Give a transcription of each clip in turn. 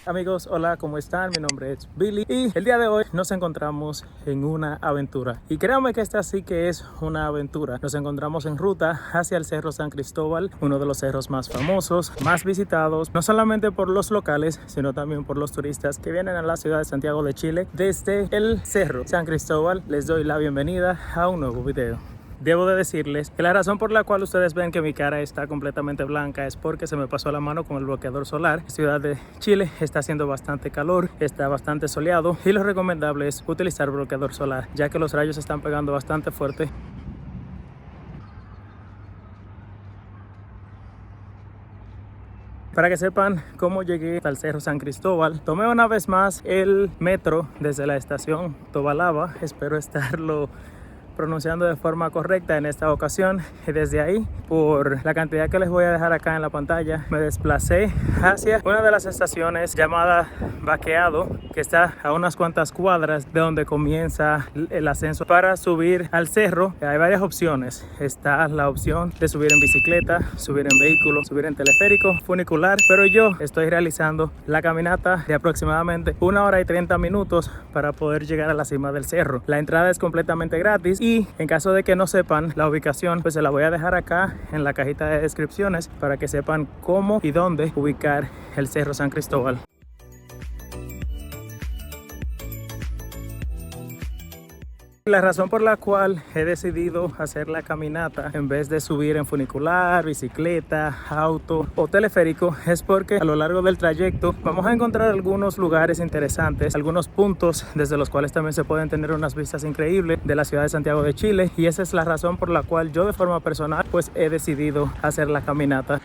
Amigos, hola, ¿cómo están? Mi nombre es Billy y el día de hoy nos encontramos en una aventura. Y créanme que esta sí que es una aventura. Nos encontramos en ruta hacia el Cerro San Cristóbal, uno de los cerros más famosos, más visitados, no solamente por los locales, sino también por los turistas que vienen a la ciudad de Santiago de Chile. Desde el Cerro San Cristóbal les doy la bienvenida a un nuevo video. Debo de decirles que la razón por la cual ustedes ven que mi cara está completamente blanca es porque se me pasó la mano con el bloqueador solar. La ciudad de Chile está haciendo bastante calor, está bastante soleado y lo recomendable es utilizar bloqueador solar, ya que los rayos están pegando bastante fuerte. Para que sepan cómo llegué al Cerro San Cristóbal, tomé una vez más el metro desde la estación Tobalaba. Espero estarlo pronunciando de forma correcta en esta ocasión, y desde ahí, por la cantidad que les voy a dejar acá en la pantalla, me desplacé hacia una de las estaciones llamada Baqueado, que está a unas cuantas cuadras de donde comienza el ascenso. Para subir al cerro hay varias opciones. Está la opción de subir en bicicleta, subir en vehículo, subir en teleférico, funicular, pero yo estoy realizando la caminata de aproximadamente 1 hora y 30 minutos para poder llegar a la cima del cerro. La entrada es completamente gratis y en caso de que no sepan la ubicación, pues se la voy a dejar acá en la cajita de descripciones para que sepan cómo y dónde ubicar el Cerro San Cristóbal. La razón por la cual he decidido hacer la caminata en vez de subir en funicular, bicicleta, auto o teleférico es porque a lo largo del trayecto vamos a encontrar algunos lugares interesantes, algunos puntos desde los cuales también se pueden tener unas vistas increíbles de la ciudad de Santiago de Chile, y esa es la razón por la cual yo de forma personal pues he decidido hacer la caminata.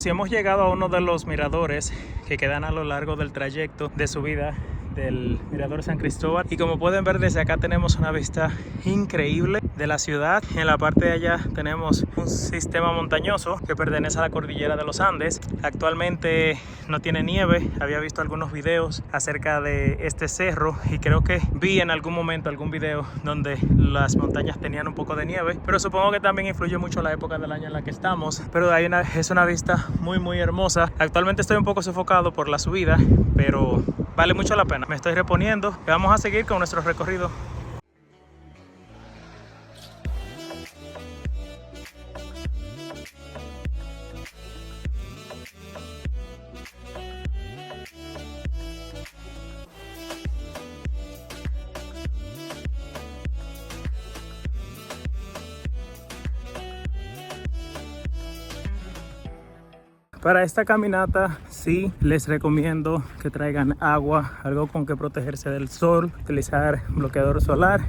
Si hemos llegado a uno de los miradores que quedan a lo largo del trayecto de subida del Mirador San Cristóbal, y como pueden ver desde acá tenemos una vista increíble de la ciudad. En la parte de allá tenemos un sistema montañoso que pertenece a la cordillera de los Andes. Actualmente no tiene nieve. Había visto algunos videos acerca de este cerro y creo que vi en algún momento algún video donde las montañas tenían un poco de nieve, pero supongo que también influye mucho la época del año en la que estamos. Pero es una vista muy hermosa. Actualmente estoy un poco sofocado por la subida, pero vale mucho la pena. Me estoy reponiendo y vamos a seguir con nuestro recorrido. Para esta caminata sí les recomiendo que traigan agua, algo con que protegerse del sol, utilizar bloqueador solar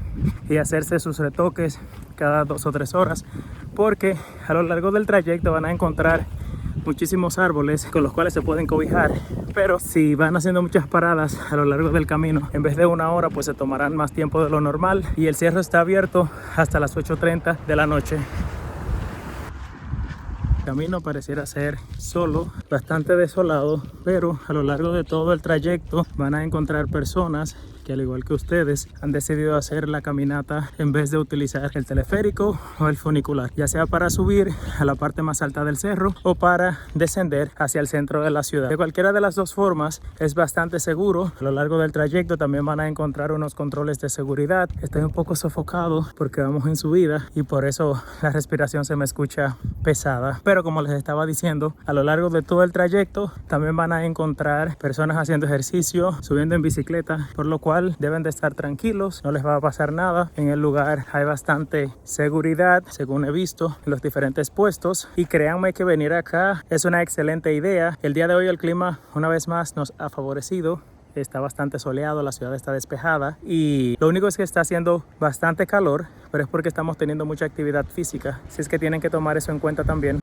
y hacerse sus retoques cada 2 o 3 horas, porque a lo largo del trayecto van a encontrar muchísimos árboles con los cuales se pueden cobijar, pero si van haciendo muchas paradas a lo largo del camino, en vez de 1 hora pues se tomarán más tiempo de lo normal, y el cerro está abierto hasta las 8:30 de la noche. El camino pareciera ser solo, bastante desolado, pero a lo largo de todo el trayecto van a encontrar personas que, al igual que ustedes, han decidido hacer la caminata en vez de utilizar el teleférico o el funicular, ya sea para subir a la parte más alta del cerro o para descender hacia el centro de la ciudad. De cualquiera de las dos formas es bastante seguro. A lo largo del trayecto también van a encontrar unos controles de seguridad. Estoy un poco sofocado porque vamos en subida y por eso la respiración se me escucha pesada, pero como les estaba diciendo, a lo largo de todo el trayecto también van a encontrar personas haciendo ejercicio, subiendo en bicicleta, por lo cual deben de estar tranquilos, no les va a pasar nada. En el lugar hay bastante seguridad, según he visto en los diferentes puestos, y créanme que venir acá es una excelente idea. El día de hoy el clima una vez más nos ha favorecido. Está bastante soleado, la ciudad está despejada y lo único es que está haciendo bastante calor, pero es porque estamos teniendo mucha actividad física, así es que tienen que tomar eso en cuenta también.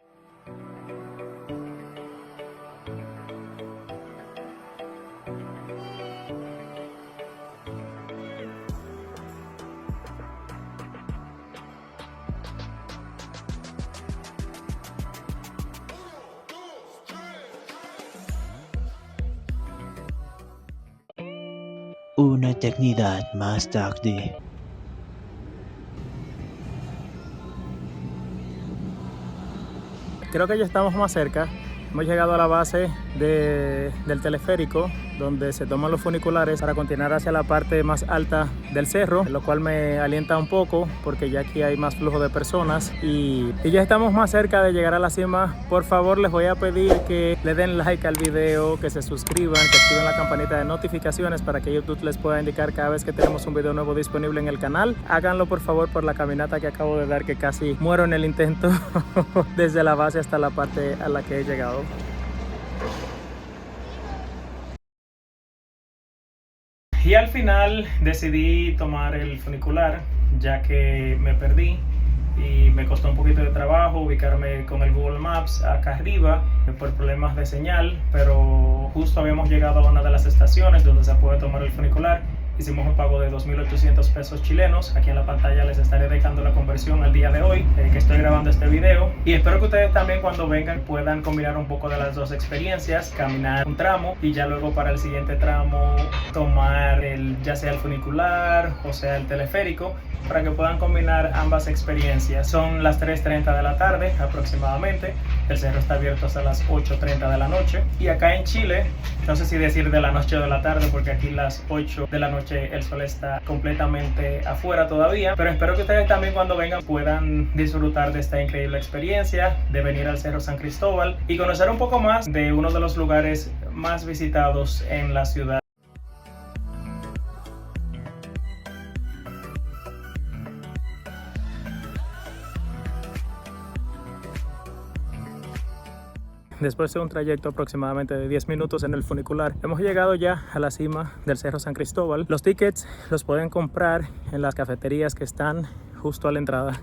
Una eternidad más tarde. Creo que ya estamos más cerca. Hemos llegado a la base del teleférico, donde se toman los funiculares para continuar hacia la parte más alta del cerro, lo cual me alienta un poco porque ya aquí hay más flujo de personas y ya estamos más cerca de llegar a la cima. Por favor, les voy a pedir que le den like al video, que se suscriban, que activen la campanita de notificaciones para que YouTube les pueda indicar cada vez que tenemos un video nuevo disponible en el canal. Háganlo por favor por la caminata que acabo de dar, que casi muero en el intento desde la base hasta la parte a la que he llegado. Y al final decidí tomar el funicular, ya que me perdí y me costó un poquito de trabajo ubicarme con el Google Maps acá arriba por problemas de señal, pero justo habíamos llegado a una de las estaciones donde se puede tomar el funicular. Hicimos un pago de 2.800 pesos chilenos. Aquí en la pantalla les estaré dejando la conversión al día de hoy que estoy grabando este video. Y espero que ustedes también cuando vengan puedan combinar un poco de las dos experiencias. Caminar un tramo y ya luego para el siguiente tramo tomar ya sea el funicular o sea el teleférico, para que puedan combinar ambas experiencias. Son las 3:30 de la tarde aproximadamente. El cerro está abierto hasta las 8:30 de la noche. Y acá en Chile, no sé si decir de la noche o de la tarde, porque aquí las 8 de la noche el sol está completamente afuera todavía. Pero espero que ustedes también cuando vengan puedan disfrutar de esta increíble experiencia de venir al Cerro San Cristóbal y conocer un poco más de uno de los lugares más visitados en la ciudad. Después de un trayecto aproximadamente de 10 minutos en el funicular, hemos llegado ya a la cima del Cerro San Cristóbal. Los tickets los pueden comprar en las cafeterías que están justo a la entrada.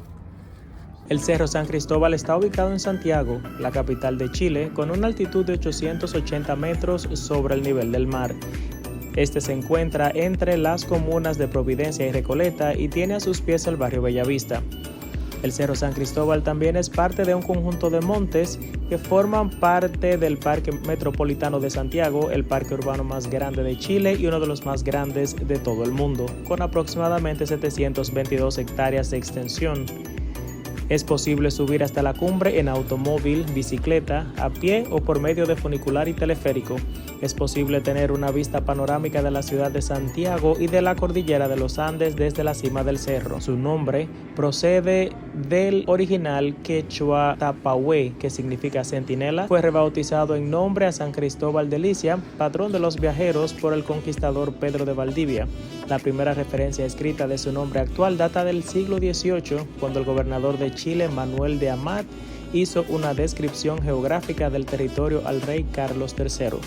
El Cerro San Cristóbal está ubicado en Santiago, la capital de Chile, con una altitud de 880 metros sobre el nivel del mar. Este se encuentra entre las comunas de Providencia y Recoleta y tiene a sus pies el barrio Bellavista. El Cerro San Cristóbal también es parte de un conjunto de montes que forman parte del Parque Metropolitano de Santiago, el parque urbano más grande de Chile y uno de los más grandes de todo el mundo, con aproximadamente 722 hectáreas de extensión. Es posible subir hasta la cumbre en automóvil, bicicleta, a pie o por medio de funicular y teleférico. Es posible tener una vista panorámica de la ciudad de Santiago y de la cordillera de los Andes desde la cima del cerro. Su nombre procede del original quechua Tapahue, que significa centinela. Fue rebautizado en nombre a San Cristóbal de Licia, patrón de los viajeros, por el conquistador Pedro de Valdivia. La primera referencia escrita de su nombre actual data del siglo XVIII, cuando el gobernador de Chile, Manuel de Amat, hizo una descripción geográfica del territorio al rey Carlos III.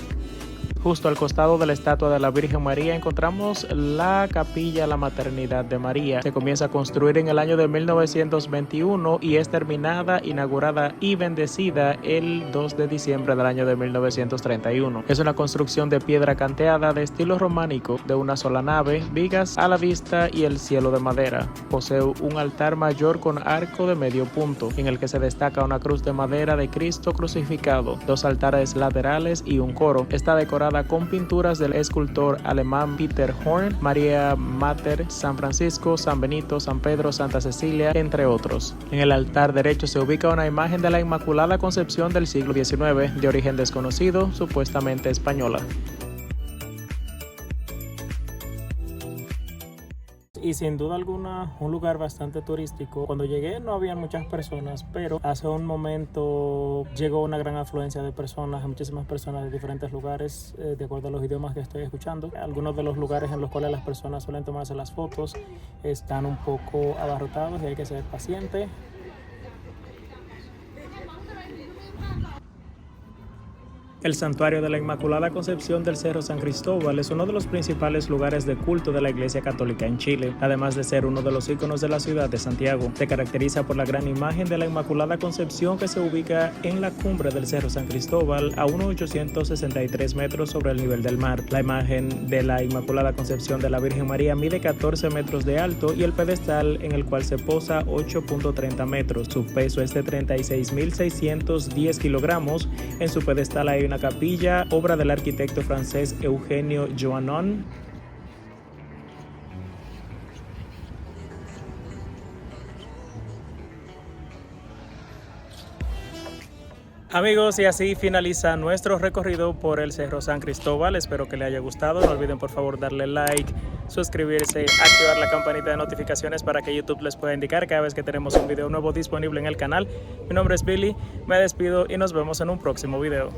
Justo al costado de la estatua de la Virgen María encontramos la capilla La Maternidad de María. Se comienza a construir en el año de 1921 y es terminada, inaugurada y bendecida el 2 de diciembre del año de 1931. Es una construcción de piedra canteada de estilo románico, de una sola nave, vigas a la vista y el cielo de madera. Posee un altar mayor con arco de medio punto, en el que se destaca una cruz de madera de Cristo crucificado, 2 altares laterales y un coro. Está decorada con pinturas del escultor alemán Peter Horn, María Mater, San Francisco, San Benito, San Pedro, Santa Cecilia, entre otros. En el altar derecho se ubica una imagen de la Inmaculada Concepción del siglo XIX, de origen desconocido, supuestamente española. Y sin duda alguna un lugar bastante turístico. Cuando llegué no había muchas personas, pero hace un momento llegó una gran afluencia de personas, muchísimas personas de diferentes lugares, de acuerdo a los idiomas que estoy escuchando. Algunos de los lugares en los cuales las personas suelen tomarse las fotos están un poco abarrotados y hay que ser paciente. El Santuario de la Inmaculada Concepción del Cerro San Cristóbal es uno de los principales lugares de culto de la Iglesia Católica en Chile, además de ser uno de los íconos de la ciudad de Santiago. Se caracteriza por la gran imagen de la Inmaculada Concepción que se ubica en la cumbre del Cerro San Cristóbal a unos 863 metros sobre el nivel del mar. La imagen de la Inmaculada Concepción de la Virgen María mide 14 metros de alto y el pedestal en el cual se posa 8.30 metros. Su peso es de 36.610 kilogramos. En su pedestal hay una capilla, obra del arquitecto francés Eugenio Joannon. Amigos, y así finaliza nuestro recorrido por el Cerro San Cristóbal. Espero que les haya gustado. No olviden por favor darle like, suscribirse, activar la campanita de notificaciones para que YouTube les pueda indicar cada vez que tenemos un video nuevo disponible en el canal. Mi nombre es Billy, me despido y nos vemos en un próximo video.